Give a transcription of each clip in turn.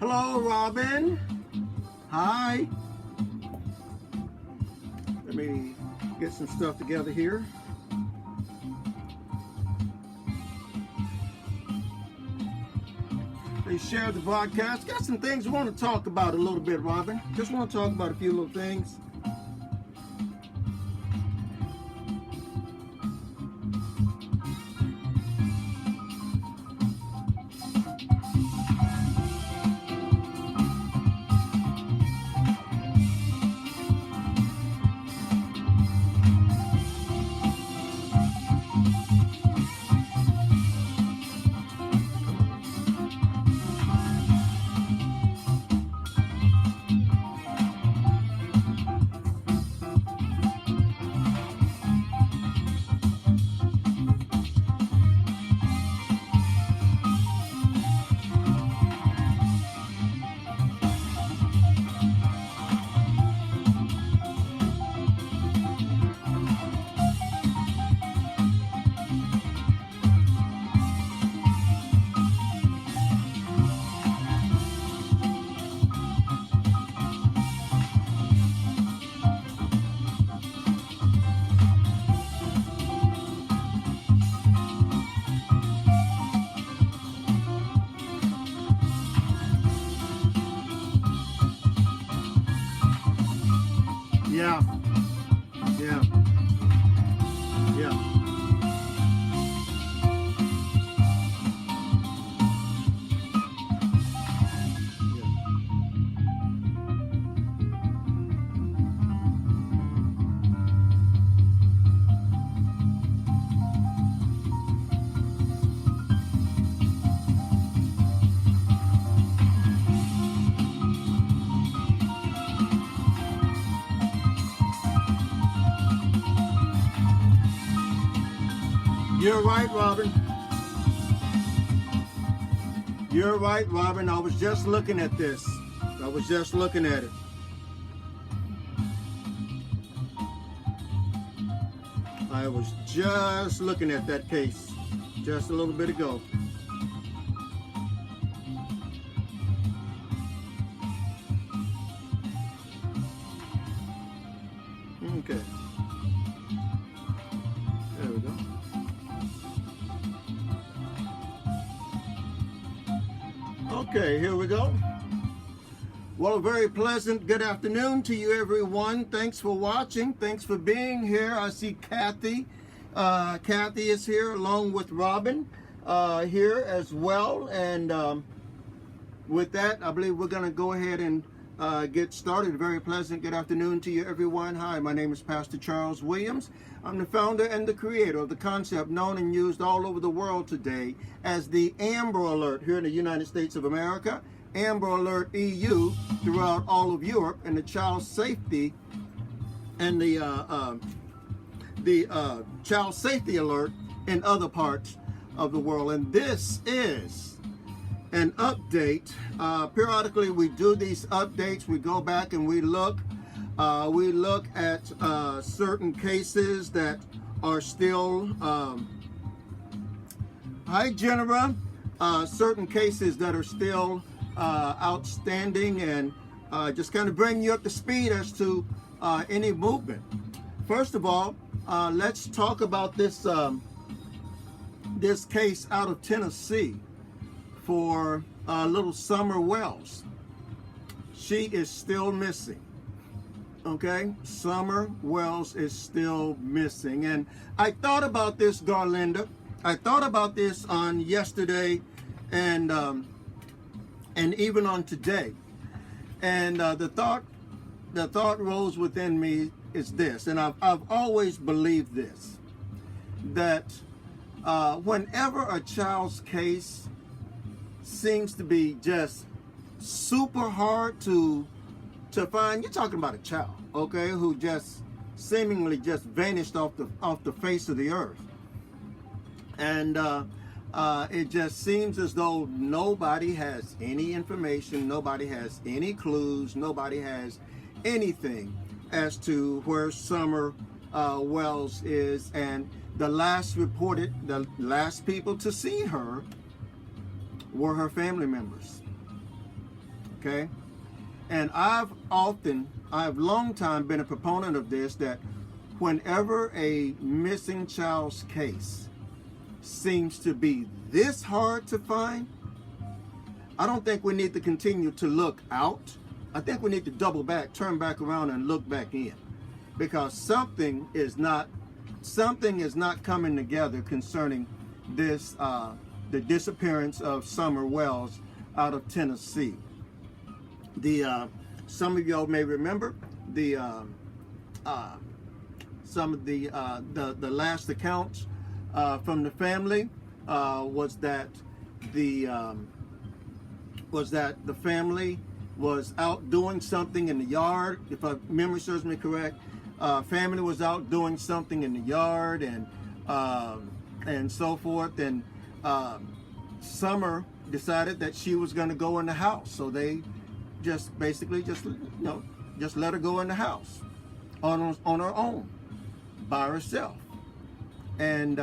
Hello, Robin. Hi. Let me get some stuff together here. Please share the broadcast. Got some things we want to talk about a little bit, Robin. Just want to talk about a few little things. Yeah. Yeah. Yeah. You're right, Robin. You're right, Robin. I was just looking at this. I was just looking at it. I was just looking at that case just a little bit ago. Okay. There we go. Okay, here we go. Well, a very pleasant good afternoon to you, everyone. Thanks for watching. Thanks for being here. I see Kathy. Kathy is here along with Robin here as well. And with that, I believe we're going to go ahead and get started. Very pleasant good afternoon to you, everyone. Hi, my name is Pastor Charles Williams. I'm the founder and the creator of the concept known and used all over the world today as the Amber Alert here in the United States of America, Amber Alert EU throughout all of Europe, and the Child Safety and the Child Safety Alert in other parts of the world. And this is an update. Periodically we do these updates. We go back and we look at certain cases that are still hi Genera, certain cases that are still outstanding, and just kind of bring you up to speed as to any movement. First of all, let's talk about this this case out of Tennessee for little Summer Wells. She is still missing. Okay, Summer Wells is still missing. And I thought about this, Garlinda. I thought about this on yesterday and even on today. And the thought rose within me is this, and I've always believed this, that whenever a child's case seems to be just super hard to find, you're talking about a child, okay, who just seemingly just vanished off the face of the earth, and it just seems as though nobody has any information, nobody has any clues, nobody has anything as to where Summer Wells is. And the last people to see her were her family members. okay? And I've long time been a proponent of this, that whenever a missing child's case seems to be this hard to find, I don't think we need to continue to look out. I think we need to double back, turn back around and look back in, because something is not coming together concerning this, the disappearance of Summer Wells out of Tennessee. Some of y'all may remember some of the last accounts from the family was that the family was out doing something in the yard. If my memory serves me correct, family was out doing something in the yard and so forth. And Summer decided that she was going to go in the house, so they just let her go in the house on her own, by herself. And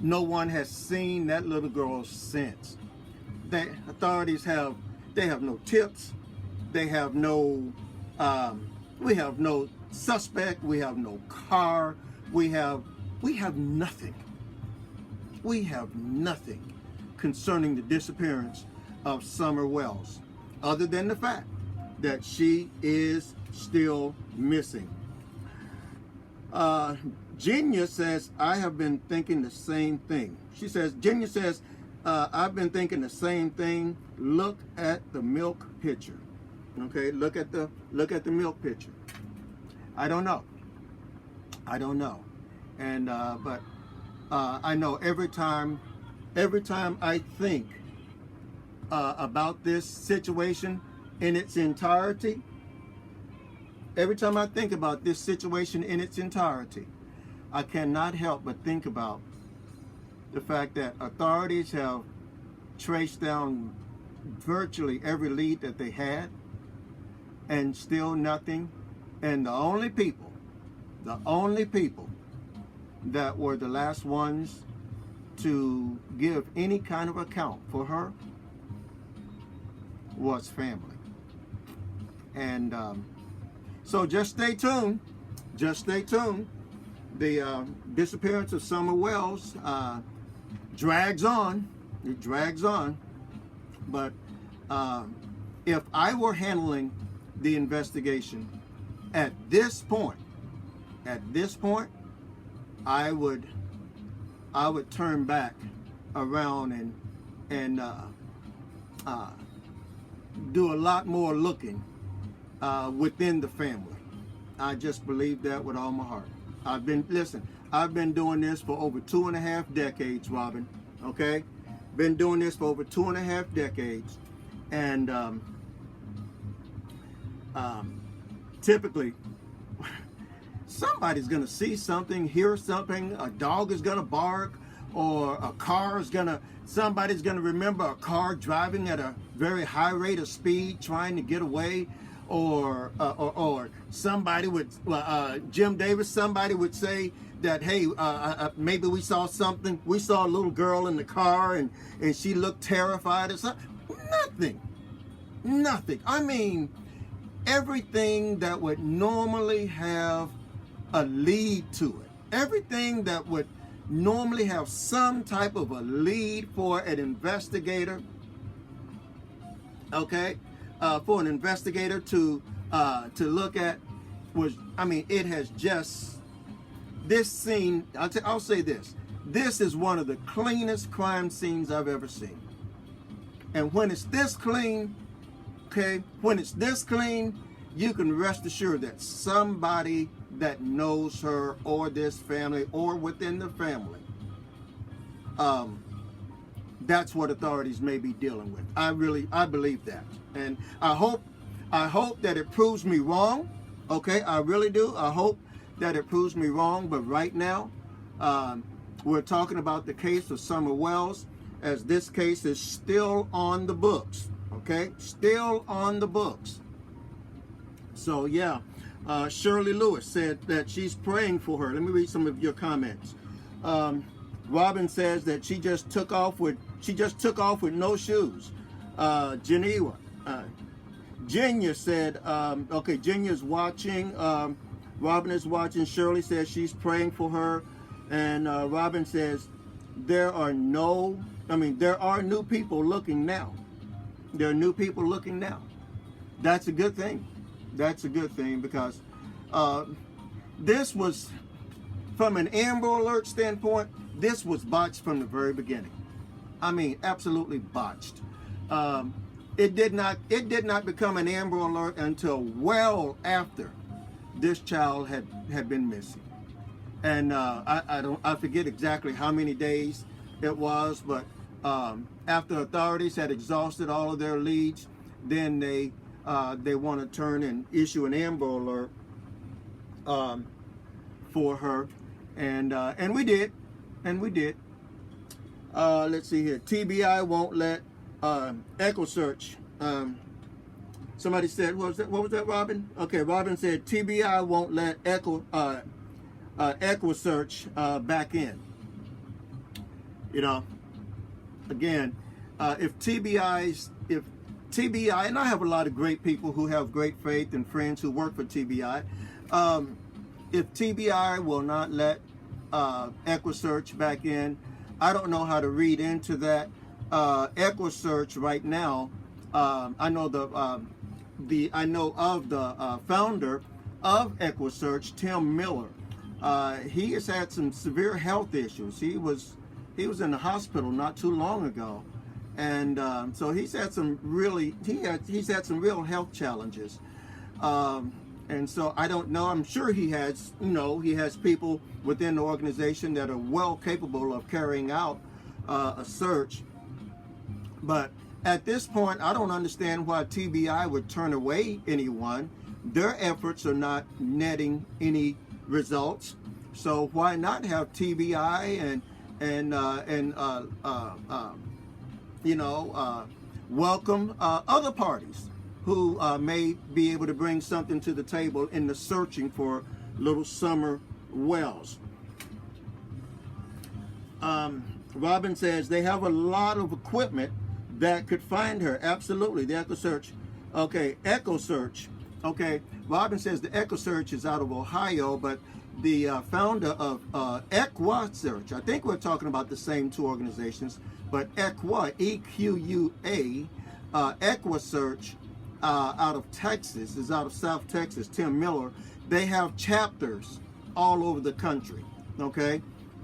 no one has seen that little girl since. The authorities have no tips. They have no, we have no suspect. We have no car. We have nothing. We have nothing concerning the disappearance of Summer Wells, other than the fact that she is still missing. Genia says, I have been thinking the same thing. Genia says, I've been thinking the same thing. Look at the milk pitcher. Okay, look at the milk pitcher. I don't know. And but I know every time I think about this situation in its entirety, I cannot help but think about the fact that authorities have traced down virtually every lead that they had, and still nothing. And the only people that were the last ones to give any kind of account for her was family. And so just stay tuned. The disappearance of Summer Wells drags on. It drags on. But if I were handling the investigation at this point, I would turn back around and do a lot more looking within the family. I just believe that with all my heart. I've been doing this for over 2.5 decades, Robin. Okay, been doing this for over 2.5 decades, and typically somebody's gonna see something, hear something. A dog is gonna bark, or somebody's gonna remember a car driving at a very high rate of speed, trying to get away. Or somebody would, Jim Davis, somebody would say that, hey, maybe we saw something. We saw a little girl in the car and she looked terrified or something. Nothing. I mean, everything that would normally have a lead to it. Everything that would normally have some type of a lead for an investigator. Okay? For an investigator to look at it has just, this scene, I'll say this is one of the cleanest crime scenes I've ever seen. And when it's this clean, you can rest assured that somebody that knows her or this family or within the family, that's what authorities may be dealing with. I believe that. And I hope that it proves me wrong. Okay, I really do. I hope that it proves me wrong. But right now, we're talking about the case of Summer Wells, as this case is still on the books. Okay, still on the books. So yeah, Shirley Lewis said that she's praying for her. Let me read some of your comments. Robin says that she just took off with no shoes. Geneva Jenya said, okay, Jenya's watching. Robin is watching. Shirley says she's praying for her. And Robin says, there are new people looking now. There are new people looking now. That's a good thing. That's a good thing because this was, from an Amber Alert standpoint, this was botched from the very beginning. I mean, absolutely botched. It did not become an Amber Alert until well after this child had been missing. And I forget exactly how many days it was, but after authorities had exhausted all of their leads, then they want to turn and issue an Amber Alert for her, and we did. Let's see here. TBI won't let Echo Search. Somebody said, what was that, Robin? Okay, Robin said TBI won't let Echo Search back in. You know, again, if TBI, and I have a lot of great people who have great faith and friends who work for TBI. If TBI will not let Echo Search back in, I don't know how to read into that. Echo Search right now, I know of the founder of Echo Search, Tim Miller. He has had some severe health issues. He was in the hospital not too long ago, and so he's had some real health challenges. And so I don't know. I'm sure he has people within the organization that are well capable of carrying out a search. But at this point, I don't understand why TBI would turn away anyone. Their efforts are not netting any results. So why not have TBI welcome other parties who may be able to bring something to the table in the searching for little Summer Wells. Robin says they have a lot of equipment that could find her. Absolutely, the Echo Search. Okay, Echo Search. Okay, Robin says the Echo Search is out of Ohio, but the founder of Equa Search, I think we're talking about the same two organizations, but Equa, E-Q-U-A, Equa Search, out of Texas, is out of South Texas, Tim Miller. They have chapters all over the country, okay?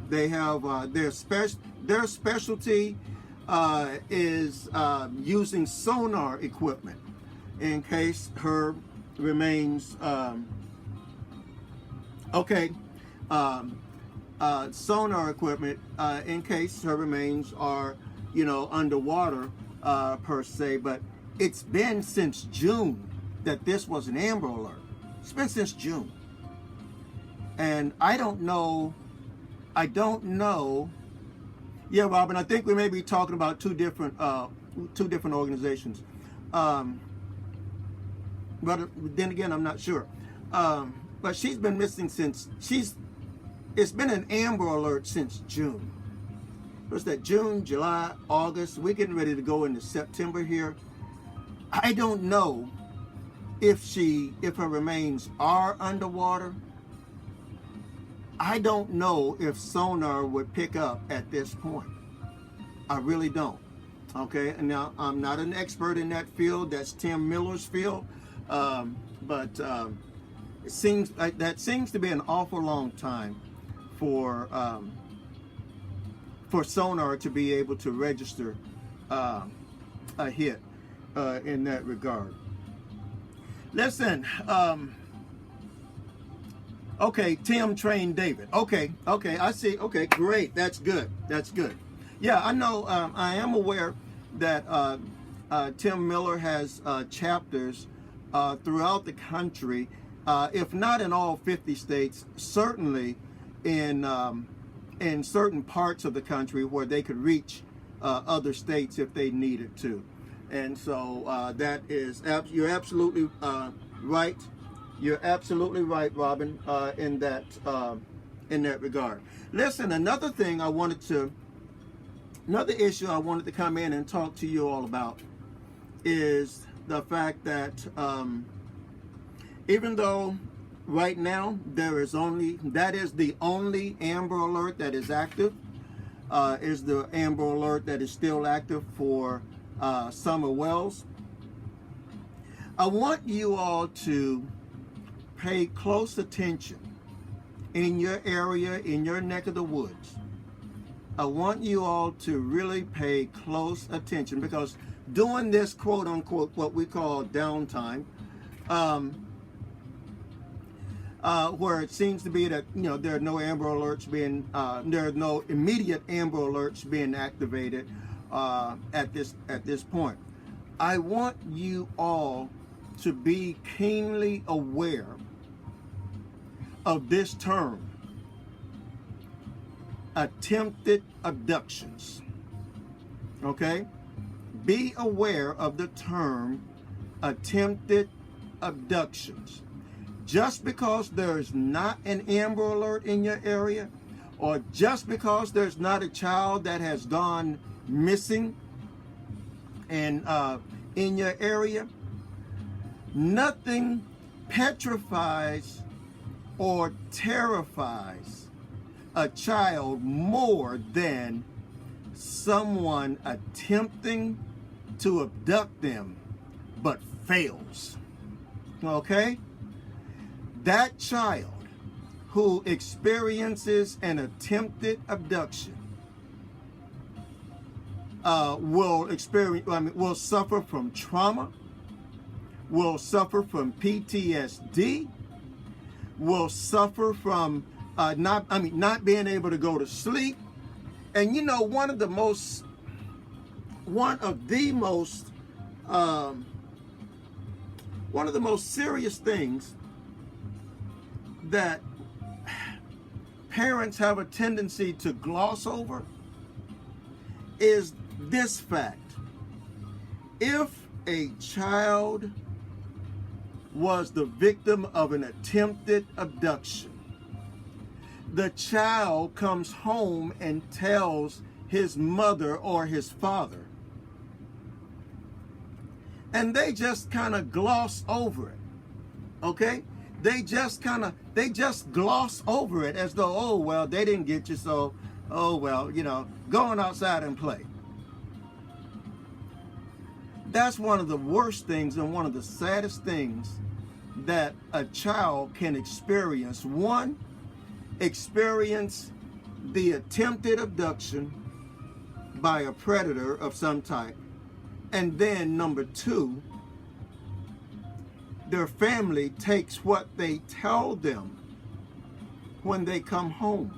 They have their specialty is using sonar equipment in case her remains, sonar equipment in case her remains are, underwater per se, but it's been since June that this was an Amber Alert. It's been since June. And I don't know. Yeah, Robin, I think we may be talking about two different organizations. But then again, I'm not sure. But she's been missing it's been an Amber Alert since June. What's that? June, July, August. We're getting ready to go into September here. I don't know if her remains are underwater. I don't know if sonar would pick up at this point. I really don't. Okay, and now I'm not an expert in that field. That's Tim Miller's field. But it seems like that seems to be an awful long time for sonar to be able to register a hit in that regard. Listen, okay, Tim trained David. Okay, I see. Okay, great. That's good. Yeah, I know. I am aware that Tim Miller has chapters throughout the country, if not in all 50 states, certainly in certain parts of the country where they could reach other states if they needed to. And so that is, you're absolutely right. You're absolutely right, Robin, in that regard. Listen, another issue I wanted to come in and talk to you all about is the fact that even though right now that is the only Amber Alert that is active, is the Amber Alert that is still active for Summer Wells. I want you all to pay close attention in your area, in your neck of the woods. I want you all to really pay close attention, because during this quote unquote what we call downtime, where it seems to be that there are no Amber Alerts being there are no immediate Amber Alerts being activated at this point. I want you all to be keenly aware of this term, attempted abductions. Okay? Be aware of the term attempted abductions. Just because there's not an Amber Alert in your area, or just because there's not a child that has gone missing and in your area, nothing petrifies or terrifies a child more than someone attempting to abduct them but fails. Okay? That child who experiences an attempted abduction will suffer from trauma, will suffer from PTSD, will suffer from not being able to go to sleep. And one of the most serious things that parents have a tendency to gloss over is this fact. If a child was the victim of an attempted abduction, the child comes home and tells his mother or his father, and they just kind of gloss over it. Okay? They just gloss over it as though, oh well, they didn't get you, so oh well, go on outside and play. That's one of the worst things and one of the saddest things that a child can experience. One, experience the attempted abduction by a predator of some type. And then number two, their family takes what they tell them when they come home,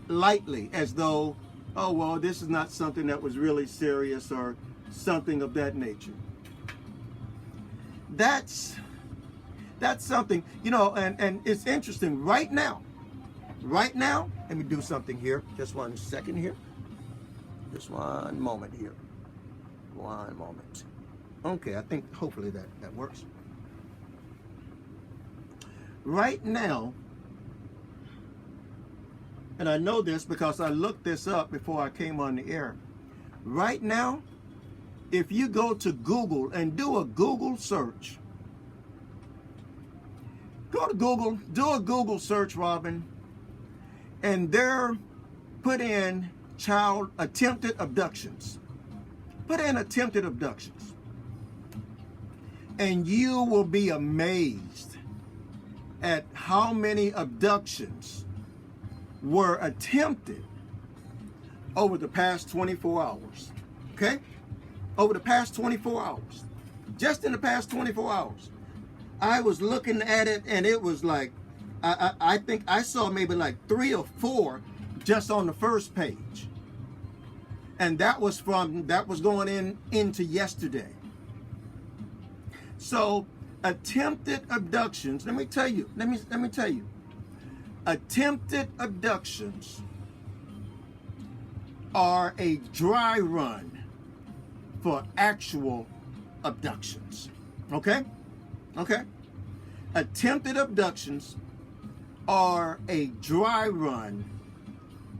lightly, as though, oh, well, this is not something that was really serious or something of that nature. That's something, and it's interesting right now, let me do something here. Just 1 second here. Just 1 moment here. 1 moment. Okay, I think hopefully that works. Right now, and I know this because I looked this up before I came on the air. Right now, if you go to Google and do a Google search, go to Google, do a Google search, Robin, and there put in child attempted abductions. Put in attempted abductions. And you will be amazed at how many abductions were attempted over the past 24 hours. Okay? Over the past 24 hours. Just in the past 24 hours. I was looking at it and it was like, I think I saw maybe like 3 or 4 just on the first page. And that was going into yesterday. So attempted abductions, let me tell you, attempted abductions are a dry run for actual abductions. Okay? Okay? Attempted abductions are a dry run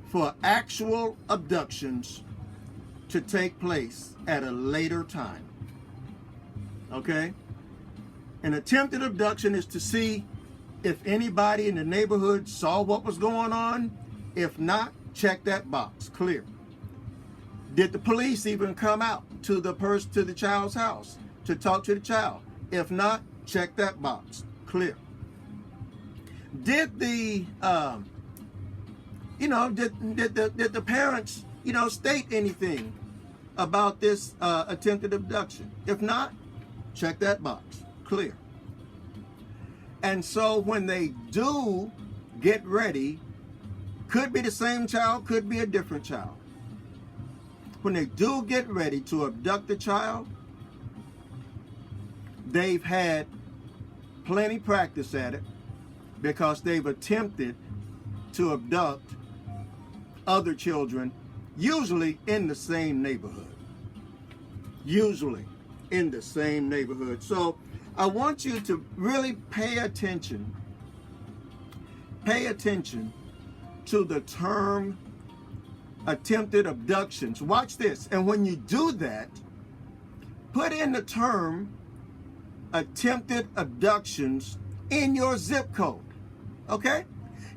for actual abductions to take place at a later time. Okay? An attempted abduction is to see if anybody in the neighborhood saw what was going on. If not, check that box, clear. Did the police even come out to the child's house to talk to the child? If not, check that box, clear. Did the did the parents state anything about this attempted abduction? If not, check that box, clear. And so when they do get ready, could be the same child, could be a different child. When they do get ready to abduct the child, they've had plenty practice at it because they've attempted to abduct other children, usually in the same neighborhood. Usually in the same neighborhood. So I want you to really pay attention to the term attempted abductions. Watch this. And when you do that, put in the term attempted abductions in your zip code. Okay?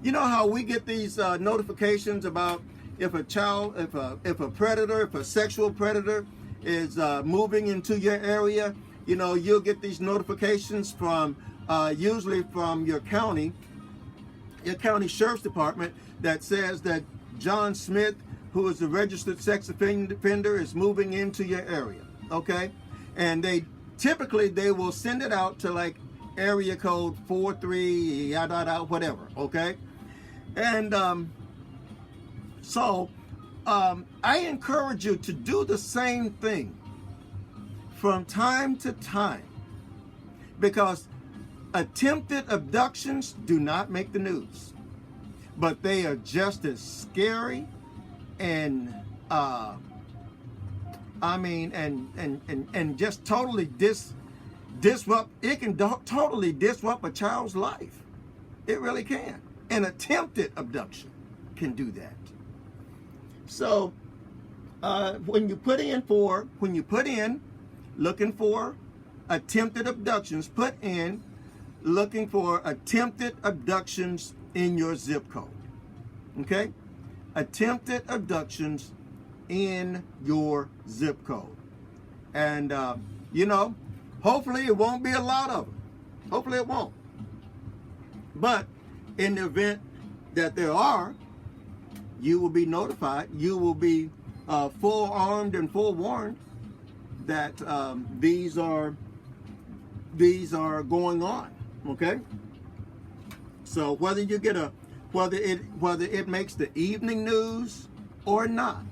You know how we get these notifications about if a child, if a predator, if a sexual predator is moving into your area, you'll get these notifications from usually from your county sheriff's department that says that John Smith, who is a registered sex offender, is moving into your area. Okay? And they will send it out to like area code 43 whatever. Okay? And so I encourage you to do the same thing from time to time, because attempted abductions do not make the news, but they are just as scary and and just totally disrupt. It can totally disrupt a child's life. It really can. An attempted abduction can do that. So when you put in looking for attempted abductions, put in looking for attempted abductions in your zip code. Okay? Attempted abductions in your zip code. And, hopefully it won't be a lot of them. Hopefully it won't. But in the event that there are, you will be notified. You will be forearmed and forewarned that these are going on. Okay. So whether you get whether it makes the evening news or not,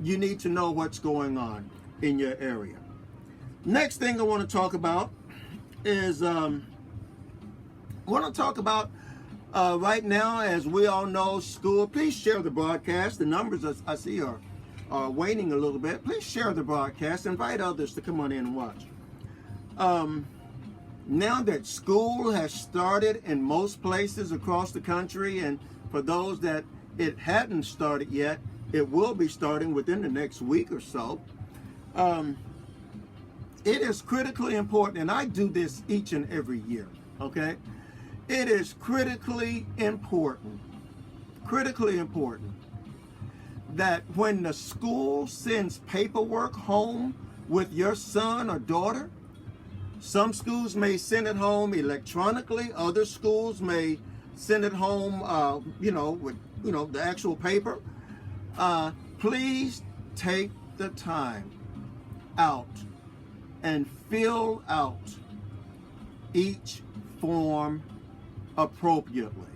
you need to know what's going on in your area. Next thing I want to talk about is right now, as we all know, school. Please share the broadcast. The numbers I see are waning a little bit. Please share the broadcast. Invite others to come on in and watch. Now that school has started in most places across the country, and for those that it hadn't started yet, it will be starting within the next week or so. It is critically important, and I do this each and every year, okay? It is critically important that when the school sends paperwork home with your son or daughter, some schools may send it home electronically, other schools may send it home, with the actual paper. Please take the time out and fill out each form appropriately.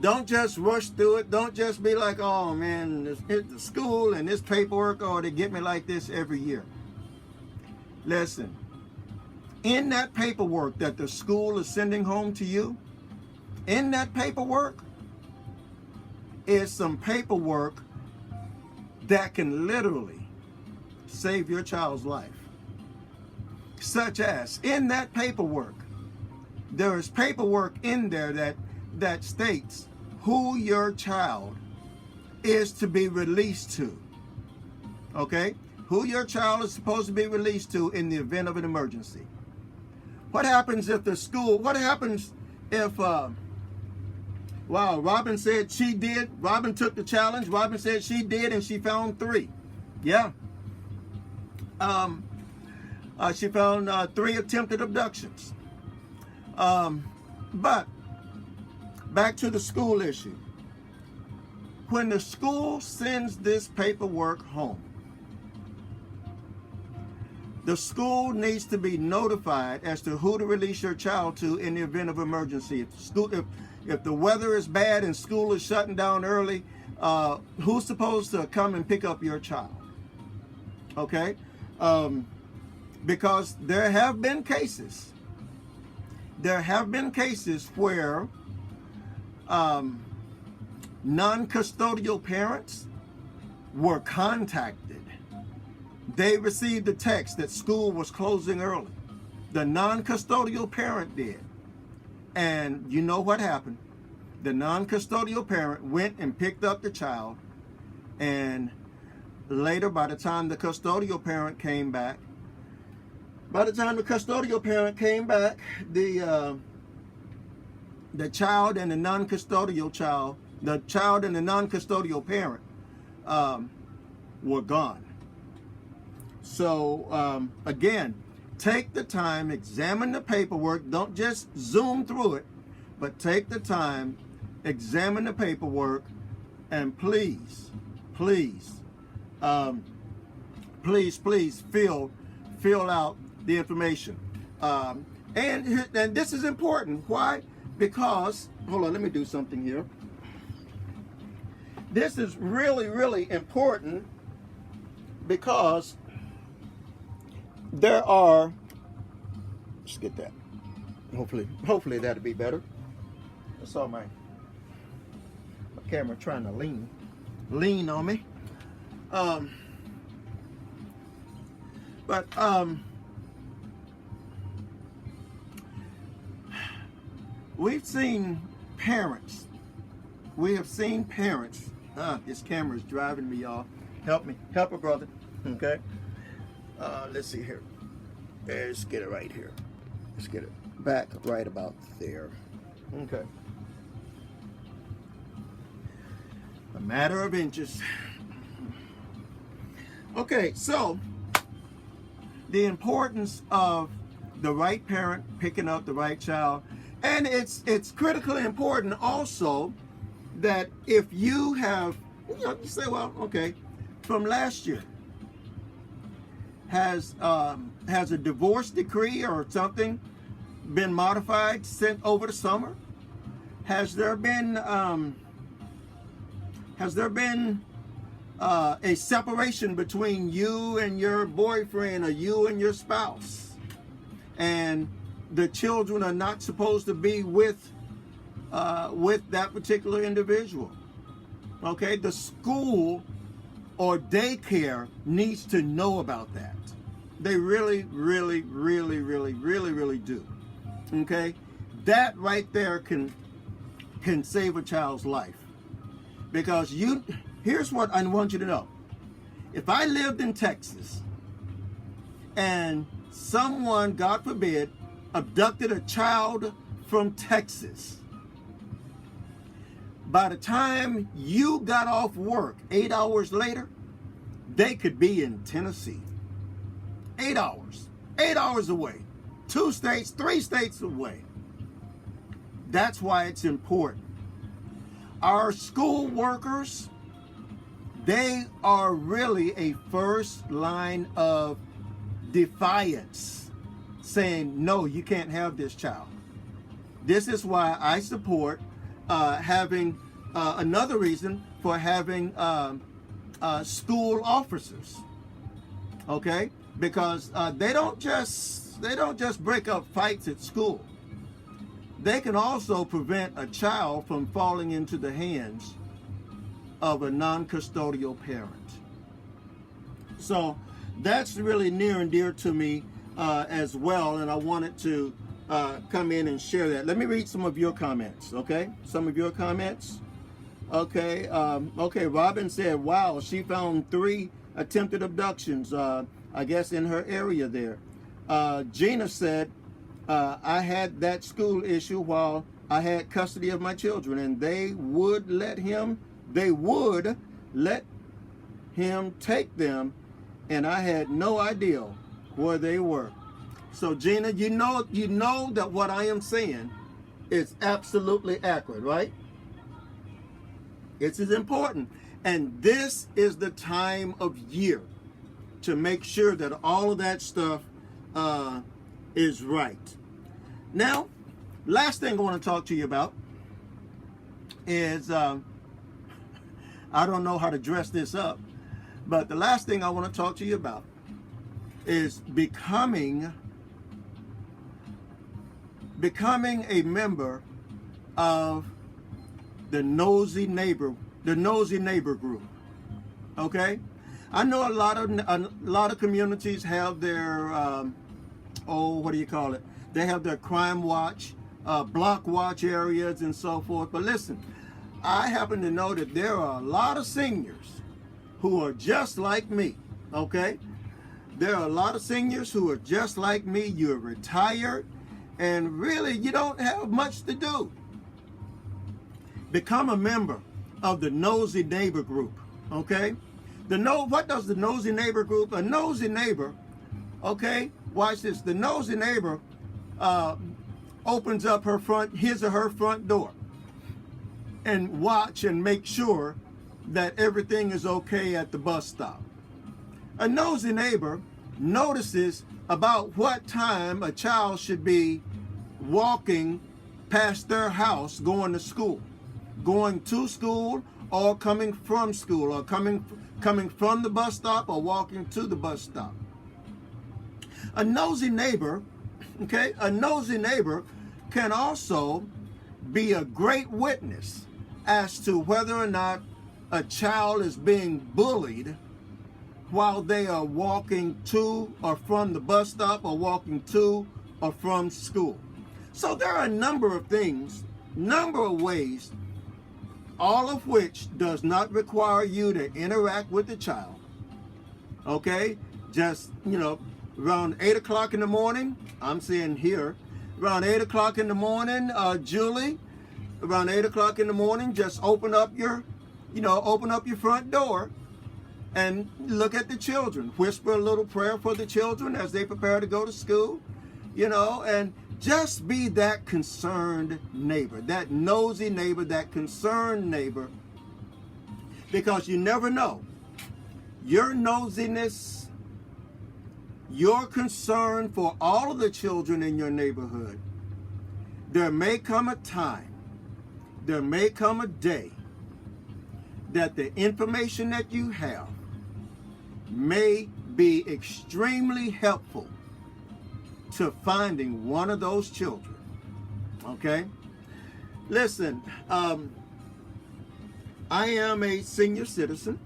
Don't just rush through it. Don't just be like, oh man, it's the school and this paperwork, or they get me like this every year. Listen, in that paperwork that the school is sending home to you, in that paperwork is some paperwork that can literally save your child's life. Such as, in that paperwork, there is paperwork in there that states who your child is to be released to. Okay? Who your child is supposed to be released to in the event of an emergency. What happens if the school, what happens if, wow, Robin said she did, Robin took the challenge, Robin said she did, and she found 3. Yeah. She found 3 attempted abductions. But back to the school issue. When the school sends this paperwork home, the school needs to be notified as to who to release your child to in the event of emergency. If the weather is bad and school is shutting down early, who's supposed to come and pick up your child? Okay? Because there have been cases where non-custodial parents were contacted. They received a text that school was closing early. The non-custodial parent did. And you know what happened? The non-custodial parent went and picked up the child, and later, by the time the custodial parent came back, the child and the non-custodial child, the child and the non-custodial parent were gone. So again, take the time, examine the paperwork. Don't just zoom through it, but take the time, examine the paperwork, and please fill out the information. And this is important. Why? Because, hold on, let me do something here. This is really, really important because there are, let's get that. Hopefully that'll be better. I saw my camera trying to lean on me. We've seen parents. We have seen parents. This camera is driving me, y'all. Help me. Help a brother. Okay. Let's see here. Let's get it right here. Let's get it back right about there. Okay. A matter of inches. Okay, so the importance of the right parent picking up the right child, and it's critically important also that if you have, you say, well, okay, from last year, has a divorce decree or something been modified sent over the summer? Has there been a separation between you and your boyfriend or you and your spouse, and the children are not supposed to be with that particular individual? Okay, the school or daycare needs to know about that. They really do. Okay, that right there can save a child's life. Because here's what I want you to know. If I lived in Texas and someone, God forbid, abducted a child from Texas, by the time you got off work 8 hours later, they could be in Tennessee. 8 hours. 8 hours away. 2 states, 3 states away. That's why it's important. Our school workers, they are really a first line of defiance, saying, no, you can't have this child. This is why I support having another reason for having school officers. Okay, because they don't just break up fights at school. They can also prevent a child from falling into the hands of a non-custodial parent. So that's really near and dear to me as well, and I wanted to come in and share that. Let me read some of your comments, okay? Some of your comments. Okay, okay. Robin said, wow, she found 3 attempted abductions, I guess in her area there. Gina said, I had that school issue while I had custody of my children, and they would let him take them, and I had no idea where they were. So Gina, you know that what I am saying is absolutely accurate, right? It's as important. And this is the time of year to make sure that all of that stuff is right. Now, last thing I want to talk to you about is, I don't know how to dress this up, but the last thing I want to talk to you about is becoming a member of the nosy neighbor group. Okay, I know a lot of communities have their what do you call it? They have their crime watch, block watch areas and so forth. But listen, I happen to know that there are a lot of seniors who are just like me. Okay, there are a lot of seniors who are just like me. You're retired, and really you don't have much to do. Become a member of the nosy neighbor group. Okay, what does the nosy neighbor group? A nosy neighbor, okay, watch this. The nosy neighbor opens up his or her front door and watch and make sure that everything is okay at the bus stop. A nosy neighbor notices about what time a child should be walking past their house going to school, or coming from school, or coming from the bus stop, or walking to the bus stop. A nosy neighbor, okay, can also be a great witness as to whether or not a child is being bullied while they are walking to or from the bus stop, or walking to or from school. So there are a number of ways, all of which does not require you to interact with the child. Okay, just, around 8 o'clock in the morning, I'm saying here, around 8 o'clock in the morning, Julie, around 8 o'clock in the morning, just open up your front door and look at the children. Whisper a little prayer for the children as they prepare to go to school, and just be that concerned neighbor, that nosy neighbor, that concerned neighbor, because you never know. Your nosiness, your concern for all of the children in your neighborhood, there may come a time, there may come a day that the information that you have may be extremely helpful to finding one of those children. Okay? Listen, I am a senior citizen.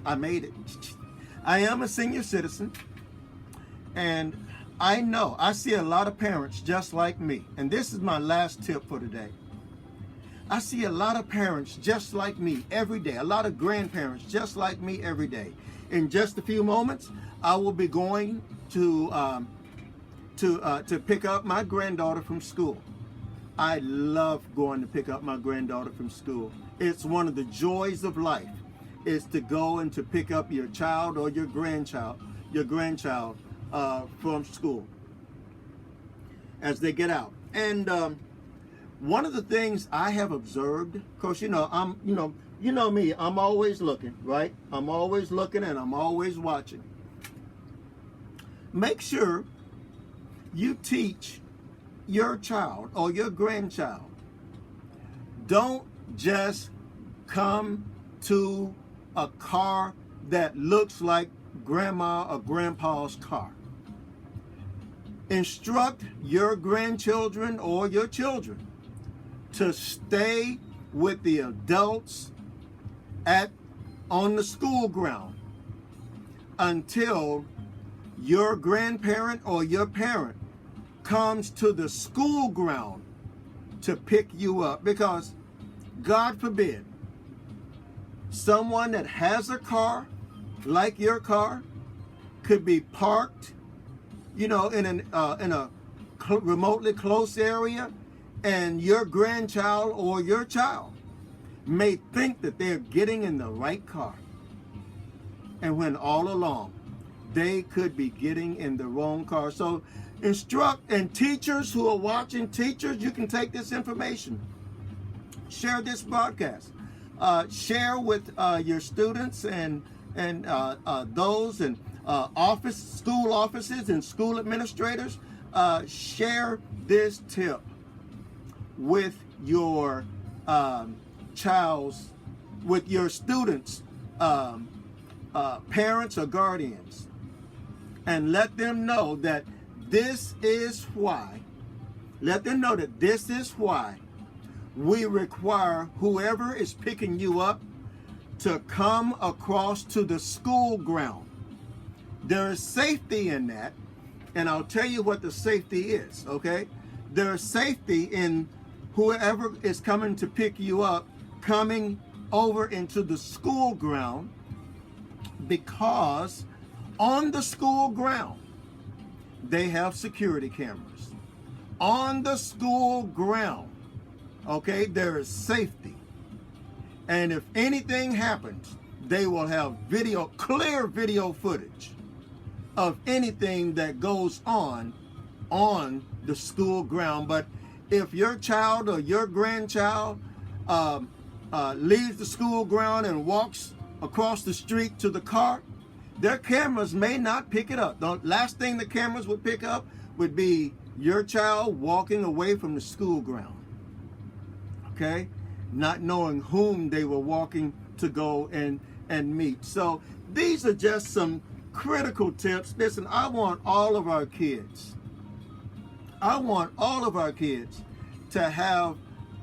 I made it. I am a senior citizen, and I see a lot of parents just like me. And this is my last tip for today. I see a lot of parents just like me every day, a lot of grandparents just like me every day. In just a few moments, I will be going to pick up my granddaughter from school. I love going to pick up my granddaughter from school. It's one of the joys of life, is to go and to pick up your child or your grandchild from school as they get out. And one of the things I have observed, of course, you know me, I'm always looking, right? I'm always looking, and I'm always watching. Make sure you teach your child or your grandchild, don't just come to a car that looks like grandma or grandpa's car. Instruct your grandchildren or your children to stay with the adults on the school ground until your grandparent or your parent comes to the school ground to pick you up. Because God forbid Someone that has a car, like your car, could be parked, in a remotely close area, and your grandchild or your child may think that they're getting in the right car, and when all along they could be getting in the wrong car. So instruct, and teachers who are watching, teachers, you can take this information, share this broadcast, share with your students and those in school offices and school administrators. Share this tip with your with your students' parents or guardians, and let them know that this is why. Let them know that this is why we require whoever is picking you up to come across to the school ground. There is safety in that, and I'll tell you what the safety is, okay? There is safety in whoever is coming to pick you up coming over into the school ground, because on the school ground they have security cameras. On the school ground, okay, there is safety. And if anything happens, they will have clear video footage of anything that goes on the school ground. But if your child or your grandchild leaves the school ground and walks across the street to the car, their cameras may not pick it up. The last thing the cameras would pick up would be your child walking away from the school ground, okay? Not knowing whom they were walking to go and meet. So these are just some critical tips. Listen, I want all of our kids to have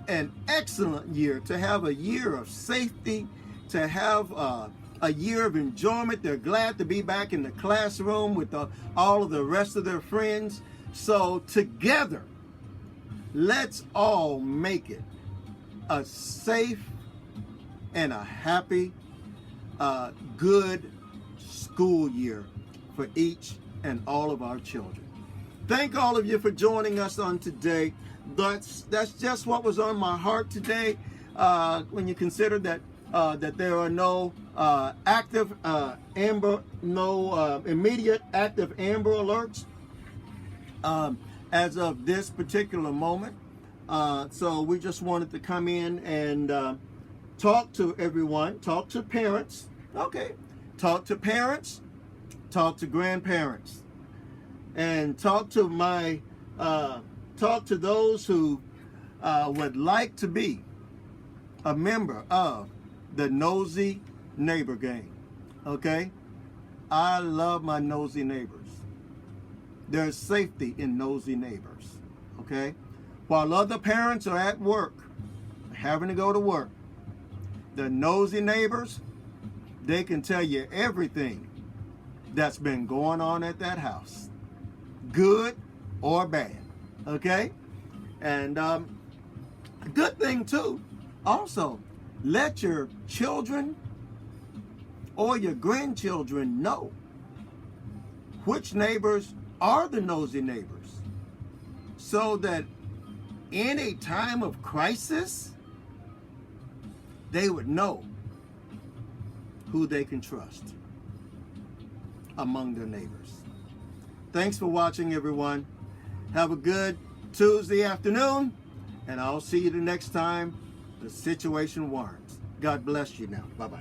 an excellent year, to have a year of safety, to have a year of enjoyment. They're glad to be back in the classroom with all of the rest of their friends. So together, let's all make it a safe and a happy, good school year for each and all of our children. Thank all of you for joining us on today. That's just what was on my heart today. When you consider that there are no immediate active Amber Alerts as of this particular moment. So we just wanted to come in and talk to everyone, talk to parents, okay, talk to parents, talk to grandparents, and talk to those who would like to be a member of the Nosy Neighbor Gang, okay? I love my nosy neighbors. There's safety in nosy neighbors, okay? While other parents are at work, having to go to work, the nosy neighbors, they can tell you everything that's been going on at that house, good or bad, okay? And a good thing too, also, let your children or your grandchildren know which neighbors are the nosy neighbors, so that any time of crisis, they would know who they can trust among their neighbors. Thanks for watching, everyone. Have a good Tuesday afternoon, and I'll see you the next time the situation warrants. God bless you now. Bye-bye.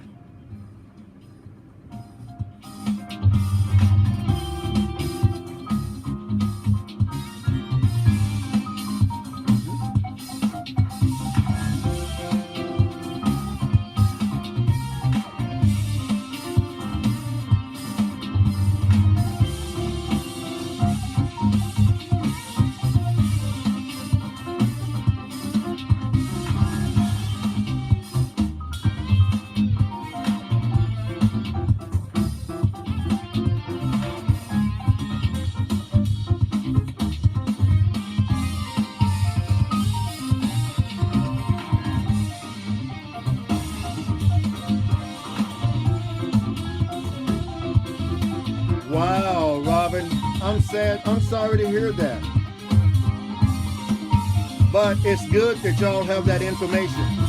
sad. I'm sorry to hear that. But it's good that y'all have that information.